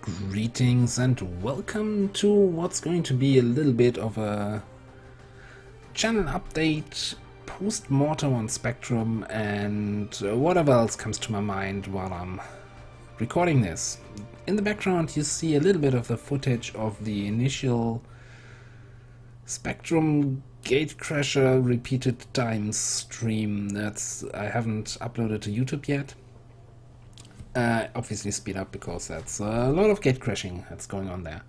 Greetings and welcome to what's going to be a little bit of a channel update, post-mortem on Spectrum, and whatever else comes to my mind while I'm recording this. In the background you see a little bit of the footage of the initial Spectrum Gatecrasher repeated times stream. I haven't uploaded to YouTube yet. Obviously speed up because that's a lot of gatecrashing that's going on there.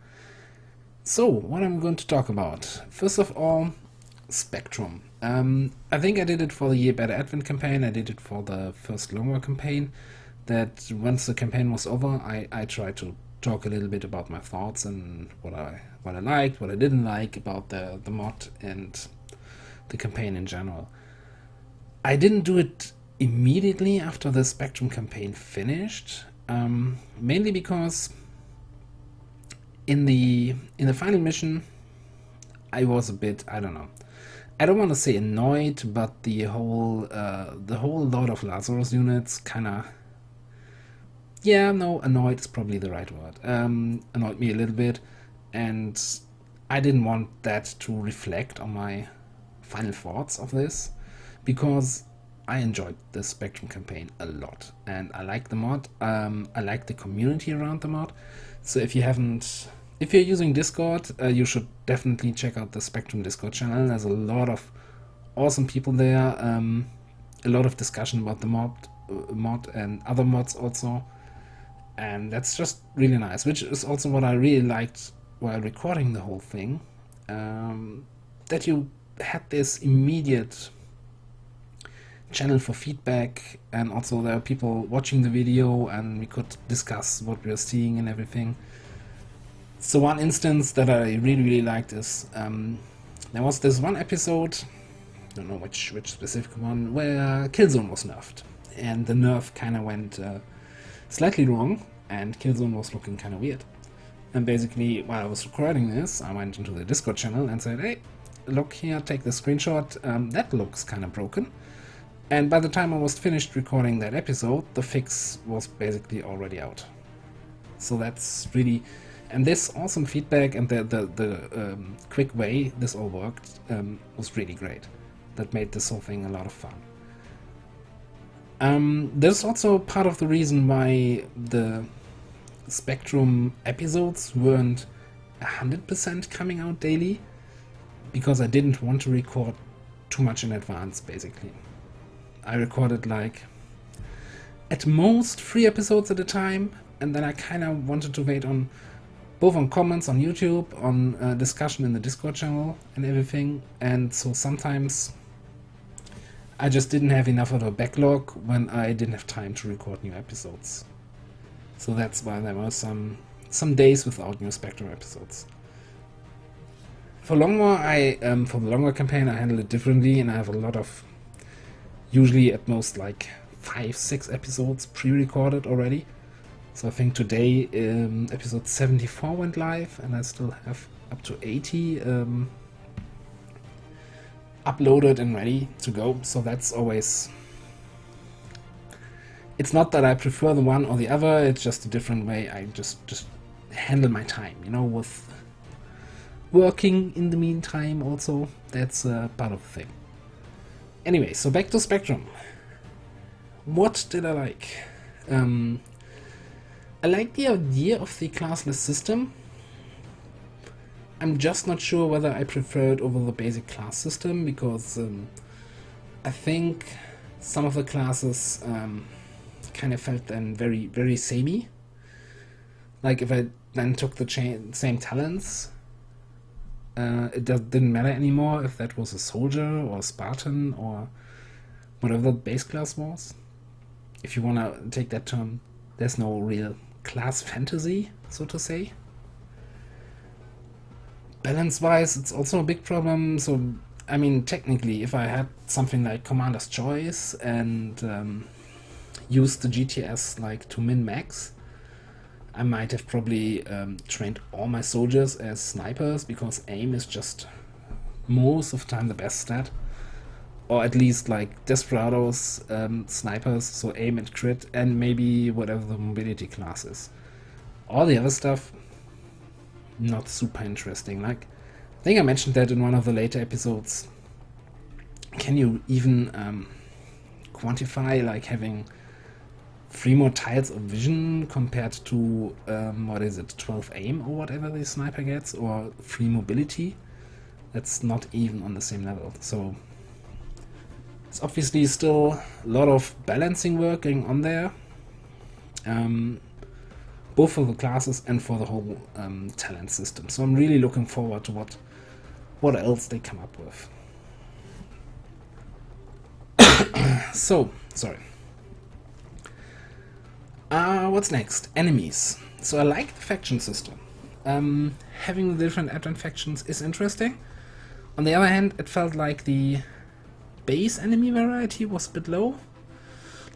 So, what I'm going to talk about. First of all, Spectrum. I think I did it for the Year Better Advent campaign, I did it for the first Long War campaign, that once the campaign was over, I tried to talk a little bit about my thoughts and what I liked, what I didn't like about the mod and the campaign in general. I didn't do it immediately after the Spectrum campaign finished, mainly because in the final mission I was a bit, I don't want to say annoyed, but the whole lot of Lazarus units kinda, annoyed is probably the right word, annoyed me a little bit, and I didn't want that to reflect on my final thoughts of this, because I enjoyed the Spectrum campaign a lot, and I like the mod. I like the community around the mod. So if you're using Discord, you should definitely check out the Spectrum Discord channel. There's a lot of awesome people there. A lot of discussion about the mod and other mods also, and that's just really nice. Which is also what I really liked while recording the whole thing. That you had this immediate channel for feedback, and also there are people watching the video and we could discuss what we are seeing and everything. So one instance that I really liked is there was this one episode, don't know which specific one, where Killzone was nerfed, and the nerf kind of went slightly wrong and Killzone was looking kind of weird. And basically while I was recording this, I went into the Discord channel and said, hey, look here, take the screenshot, that looks kind of broken. And by the time I was finished recording that episode, the fix was basically already out. So that's really, and this awesome feedback and the quick way this all worked was really great. That made this whole thing a lot of fun. There's also part of the reason why the Spectrum episodes weren't 100% coming out daily, because I didn't want to record too much in advance, basically. I recorded like at most 3 episodes at a time, and then I kind of wanted to wait on both on comments on YouTube, on discussion in the Discord channel and everything, and so sometimes I just didn't have enough of a backlog when I didn't have time to record new episodes. So that's why there were some days without new Spectrum episodes. For Long War, for the Long War campaign I handle it differently, and I have a lot of, usually at most like 5-6 episodes pre-recorded already. So I think today episode 74 went live, and I still have up to 80 uploaded and ready to go. So that's always, it's not that I prefer the one or the other, it's just a different way. I just handle my time, with working in the meantime also. That's part of the thing. Anyway, so back to Spectrum. What did I like? I like the idea of the classless system. I'm just not sure whether I prefer it over the basic class system, because I think some of the classes kind of felt then very samey. Like if I then took the same talents, it didn't matter anymore if that was a soldier or a Spartan or whatever the base class was. If you want to take that term, there's no real class fantasy, so to say. Balance-wise, it's also a big problem. So, I mean, technically, if I had something like Commander's Choice and used the GTS like to min-max, I might have probably trained all my soldiers as snipers, because aim is just most of the time the best stat. Or at least like Desperados, snipers, so aim and crit, and maybe whatever the mobility class is. All the other stuff, not super interesting. Like, I think I mentioned that in one of the later episodes. Can you even quantify like having 3 more tiles of vision compared to what is it, 12 aim or whatever the sniper gets, or 3 mobility? That's not even on the same level. So it's obviously still a lot of balancing work going on there, both for the classes and for the whole talent system. So I'm really looking forward to what else they come up with. So, sorry. What's next? Enemies. So I like the faction system. Having the different advent factions is interesting. On the other hand, it felt like the base enemy variety was a bit low.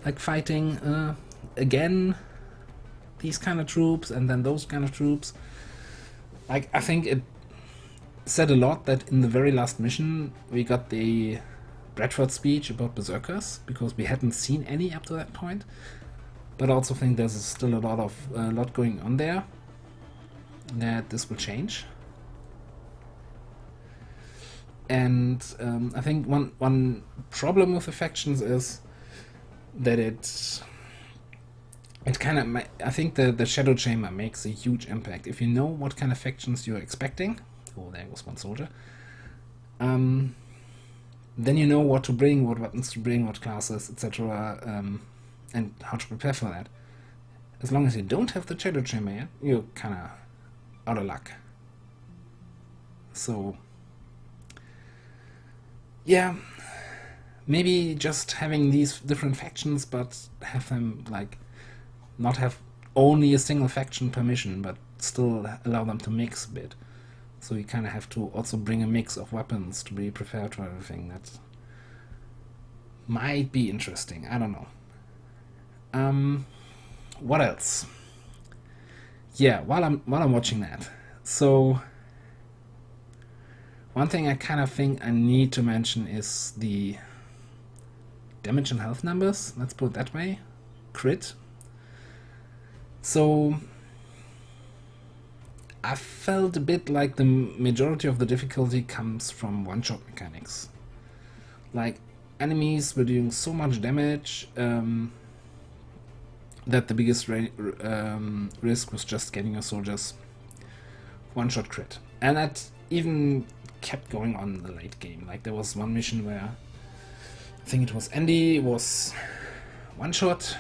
Like fighting, again, these kind of troops and then those kind of troops. Like, I think it said a lot that in the very last mission we got the Bradford speech about berserkers, because we hadn't seen any up to that point. But I also think there's still a lot going on there, that this will change. And I think one problem with the factions is that it kind of, I think the Shadow Chamber makes a huge impact. If you know what kind of factions you're expecting, oh, there was one soldier, then you know what to bring, what weapons to bring, what classes, etc., and how to prepare for that. As long as you don't have the Shadow Chamber yet, you're kind of out of luck. So, yeah, maybe just having these different factions, but have them, like, not have only a single faction per mission, but still allow them to mix a bit. So you kind of have to also bring a mix of weapons to be prepared for everything. That might be interesting. I don't know. What else? Yeah, while I'm watching that, so one thing I kind of think I need to mention is the damage and health numbers. Let's put it that way. Crit. So I felt a bit like the majority of the difficulty comes from one-shot mechanics. Like, enemies were doing so much damage that the biggest risk was just getting your soldiers one-shot crit. And that even kept going on in the late game. Like, there was one mission where I think it was Andy was one-shot.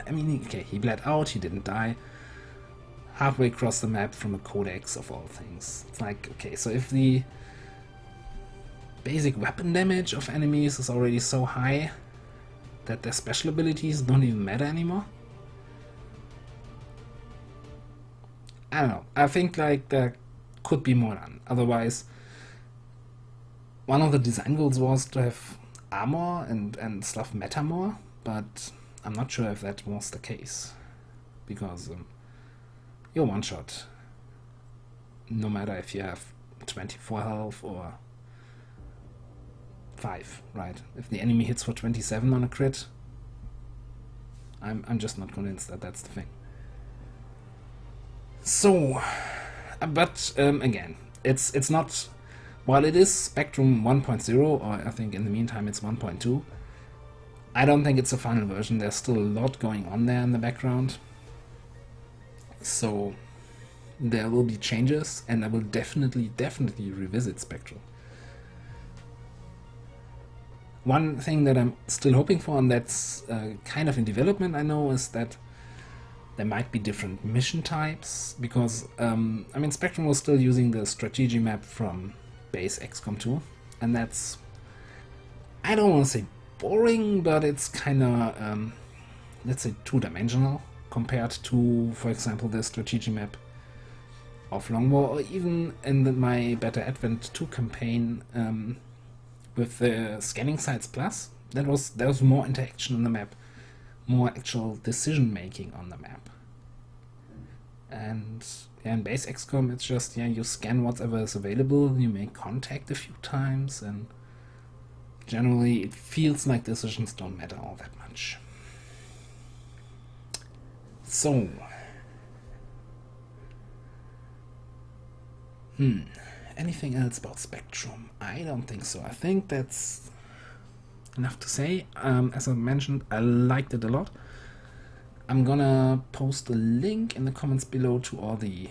I mean, okay, he bled out, he didn't die. Halfway across the map from a codex of all things. It's like, okay, so if the basic weapon damage of enemies is already so high that their special abilities don't even matter anymore, I don't know. I think like there could be more done. Otherwise, one of the design goals was to have armor and stuff matter more, but I'm not sure if that was the case, because you're one shot, no matter if you have 24 health or 5, right? If the enemy hits for 27 on a crit, I'm just not convinced that that's the thing. So, but again, it's not, while it is Spectrum 1.0, or I think in the meantime it's 1.2, I don't think it's a final version. There's still a lot going on there in the background. So there will be changes, and I will definitely revisit Spectrum. One thing that I'm still hoping for, and that's kind of in development, I know, is that there might be different mission types, because I mean, Spectrum was still using the strategy map from base XCOM 2, and that's, I don't want to say boring, but it's kind of, let's say, two-dimensional compared to, for example, the strategy map of Long War, or even in my Better Advent 2 campaign with the Scanning Sites Plus. There was more interaction on the map, more actual decision-making on the map. And yeah, in base XCOM, it's just, yeah, you scan whatever is available, you make contact a few times, and generally it feels like decisions don't matter all that much. So, Anything else about Spectrum? I don't think so. I think that's enough to say. As I mentioned, I liked it a lot. I'm gonna post a link in the comments below to all the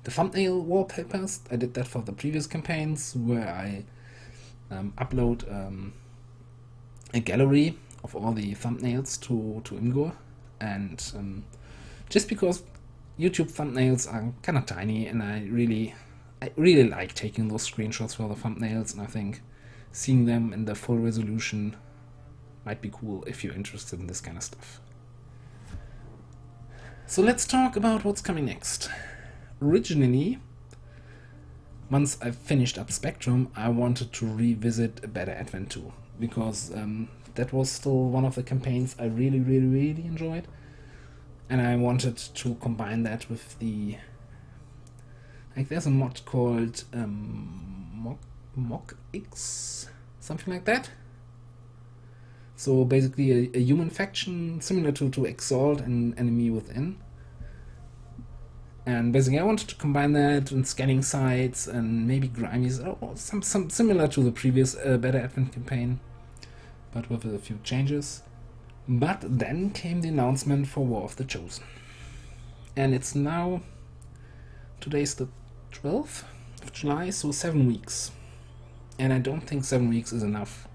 thumbnail wallpapers. I did that for the previous campaigns, where I upload a gallery of all the thumbnails to Imgur, and just because YouTube thumbnails are kind of tiny, and I really like taking those screenshots for the thumbnails, and I think seeing them in the full resolution might be cool if you're interested in this kind of stuff. So let's talk about what's coming next. Originally, once I finished up Spectrum, I wanted to revisit A Better Advent 2, because that was still one of the campaigns I really enjoyed, and I wanted to combine that with the, like, there's a mod called MockX, something like that. So basically a human faction similar to Exalt and Enemy Within. And basically I wanted to combine that and scanning sites and maybe Grimies, some similar to the previous Better Advent campaign, but with a few changes. But then came the announcement for War of the Chosen. And it's now, today's the 12th of July, so 7 weeks. And I don't think 7 weeks is enough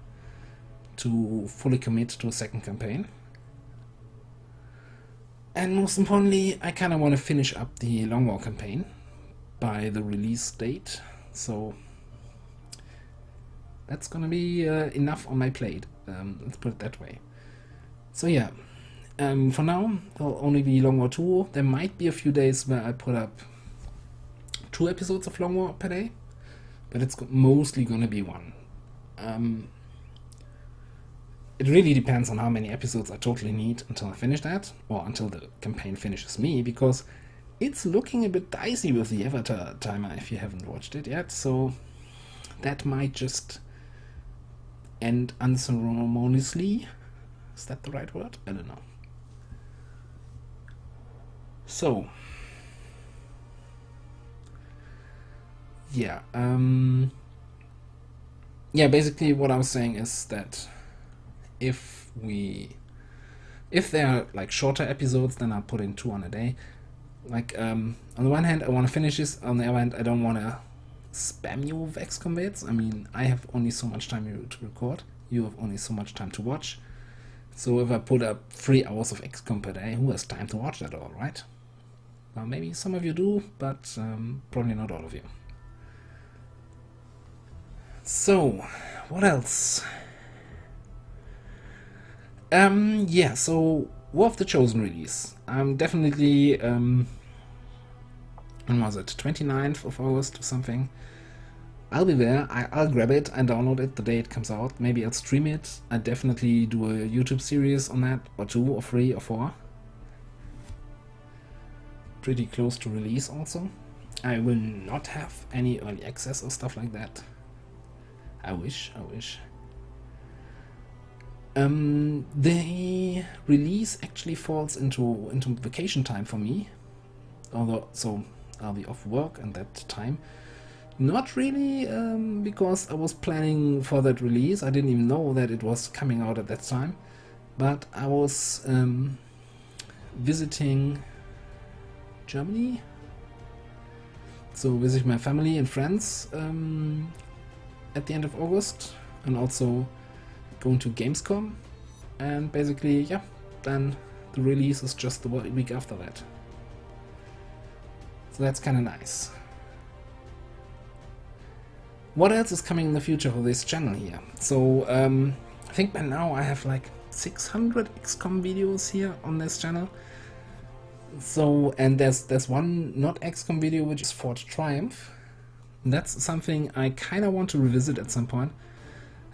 to fully commit to a second campaign. And most importantly, I kind of want to finish up the Long War campaign by the release date, so that's gonna be enough on my plate, let's put it that way. So yeah, for now, there'll only be Long War 2. There might be a few days where I put up 2 episodes of Long War per day, but it's mostly gonna be 1. It really depends on how many episodes I totally need until I finish that, or until the campaign finishes me, because it's looking a bit dicey with the Avatar timer if you haven't watched it yet, so that might just end unceremoniously. Is that the right word? I don't know. So, yeah, basically what I was saying is that if there are like shorter episodes, then I'll put in 2 on a day. Like, on the one hand, I want to finish this. On the other hand, I don't want to spam you with XCOM vids. I mean, I have only so much time to record. You have only so much time to watch. So if I put up 3 hours of XCOM per day, who has time to watch that all, right? Well, maybe some of you do, but probably not all of you. So, what else? Yeah, so War of the Chosen release. I'm definitely, when was it, 29th of August or something? I'll be there, I'll grab it and download it the day it comes out. Maybe I'll stream it. I'll definitely do a YouTube series on that, or 2 or 3 or 4. Pretty close to release also. I will not have any early access or stuff like that. I wish. The release actually falls into vacation time for me, although, so I'll be off work at that time. Not really, because I was planning for that release. I didn't even know that it was coming out at that time, but I was visiting Germany, so visit my family and friends at the end of August, and also going to Gamescom, and basically, yeah, then the release is just the week after that. So that's kind of nice. What else is coming in the future for this channel here? So, I think by now I have like 600 XCOM videos here on this channel. So, and there's one not XCOM video, which is Fort Triumph. That's something I kind of want to revisit at some point.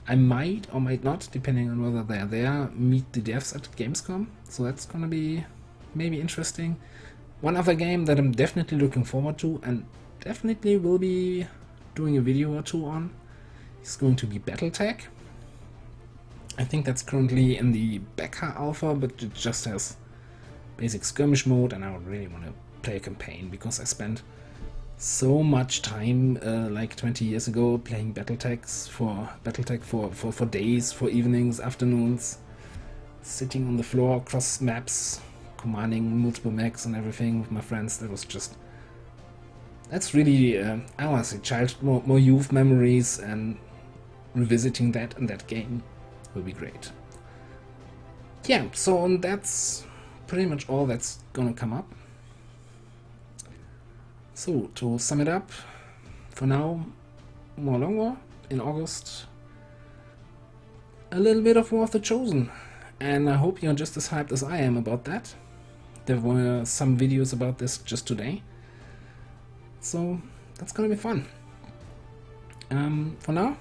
I might or might not, depending on whether they're there, meet the devs at Gamescom. So that's gonna be maybe interesting. One other game that I'm definitely looking forward to and definitely will be doing a video or 2 on is going to be Battletech. I think that's currently in the beta alpha, but it just has basic skirmish mode, and I would really want to play a campaign, because I spent so much time like 20 years ago playing Battletech for days, for evenings, afternoons, sitting on the floor across maps, commanding multiple mechs and everything with my friends. That's really I want to say more youth memories, and revisiting that in that game will be great. Yeah, so that's pretty much all that's gonna come up. So, to sum it up, for now, more Long War in August, a little bit of War of the Chosen, and I hope you're just as hyped as I am about that. There were some videos about this just today, so that's gonna be fun. For now,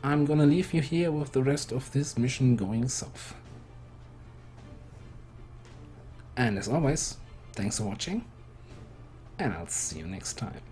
I'm gonna leave you here with the rest of this mission going south. And as always, thanks for watching, and I'll see you next time.